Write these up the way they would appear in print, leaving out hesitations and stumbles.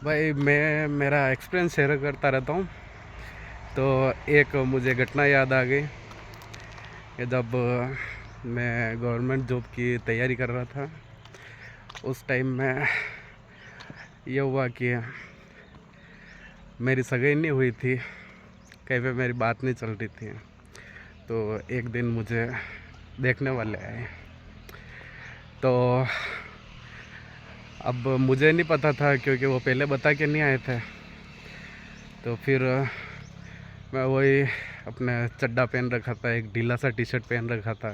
भाई मैं मेरा एक्सपीरियंस शेयर करता रहता हूँ। तो एक मुझे घटना याद आ गई कि जब मैं गवर्नमेंट जॉब की तैयारी कर रहा था, उस टाइम में ये हुआ कि मेरी सगाई नहीं हुई थी, कहीं पे मेरी बात नहीं चल रही थी। तो एक दिन मुझे देखने वाले आए। तो अब मुझे नहीं पता था क्योंकि वो पहले बता के नहीं आए थे। तो फिर मैं वही अपने चड्डा पहन रखा था, एक ढीला सा टी शर्ट पहन रखा था,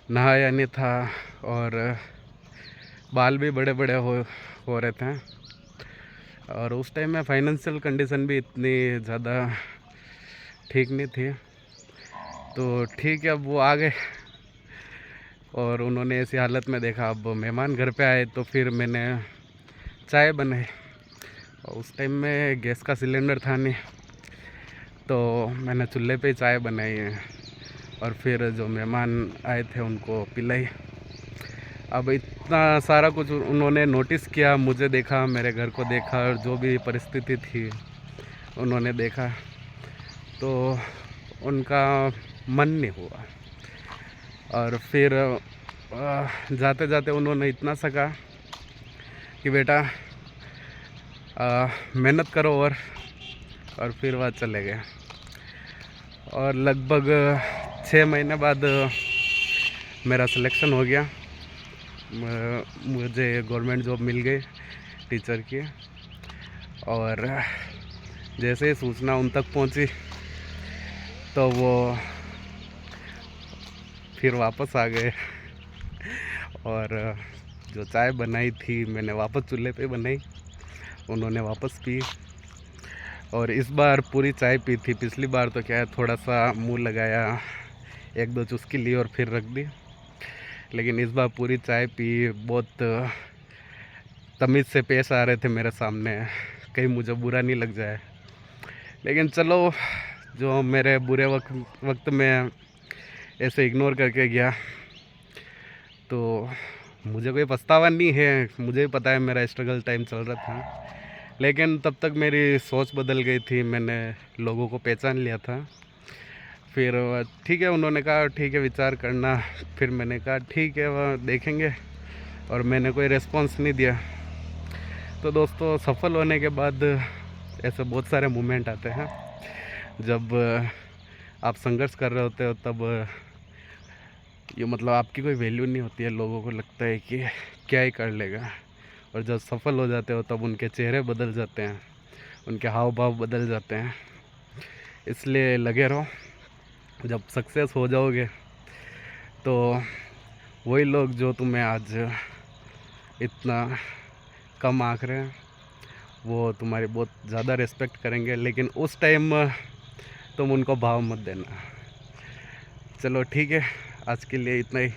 नहाया नहीं था और बाल भी बड़े बड़े हो रहे थे। और उस टाइम में फाइनेंशियल कंडीशन भी इतनी ज़्यादा ठीक नहीं थी। तो ठीक है, अब वो आ गए और उन्होंने ऐसी हालत में देखा। अब मेहमान घर पे आए तो फिर मैंने चाय बनाई। और उस टाइम में गैस का सिलेंडर था नहीं, तो मैंने चूल्हे पे चाय बनाई है और फिर जो मेहमान आए थे उनको पिलाई। अब इतना सारा कुछ उन्होंने नोटिस किया, मुझे देखा, मेरे घर को देखा और जो भी परिस्थिति थी उन्होंने देखा, तो उनका मन नहीं हुआ। और फिर जाते जाते उन्होंने इतना सा कहा कि बेटा मेहनत करो। और फिर वह चले गए। और लगभग 6 महीने बाद मेरा सिलेक्शन हो गया। मुझे गवर्नमेंट जॉब मिल गई टीचर की। और जैसे ही सूचना उन तक पहुंची तो वो फिर वापस आ गए। और जो चाय बनाई थी मैंने वापस चूल्हे पे बनाई, उन्होंने वापस पी। और इस बार पूरी चाय पी थी। पिछली बार तो क्या है, थोड़ा सा मुंह लगाया, एक दो चुस्की ली और फिर रख दी। लेकिन इस बार पूरी चाय पी। बहुत तमीज़ से पेश आ रहे थे मेरे सामने, कहीं मुझे बुरा नहीं लग जाए। लेकिन चलो, जो मेरे बुरे वक्त में ऐसे इग्नोर करके गया, तो मुझे कोई पछतावा नहीं है। मुझे भी पता है मेरा स्ट्रगल टाइम चल रहा था, लेकिन तब तक मेरी सोच बदल गई थी। मैंने लोगों को पहचान लिया था। फिर ठीक है, उन्होंने कहा ठीक है विचार करना। फिर मैंने कहा ठीक है, वह देखेंगे। और मैंने कोई रिस्पॉन्स नहीं दिया। तो दोस्तों, सफल होने के बाद ऐसे बहुत सारे मोमेंट आते हैं। जब आप संघर्ष कर रहे होते हो तब ये मतलब आपकी कोई वैल्यू नहीं होती है। लोगों को लगता है कि क्या ही कर लेगा। और जब सफल हो जाते हो तब उनके चेहरे बदल जाते हैं, उनके हाव भाव बदल जाते हैं। इसलिए लगे रहो। जब सक्सेस हो जाओगे तो वही लोग जो तुम्हें आज इतना कम आंक रहे हैं, वो तुम्हारी बहुत ज़्यादा रिस्पेक्ट करेंगे। लेकिन उस टाइम तुम उनको भाव मत देना। चलो ठीक है, आज के लिए इतना ही।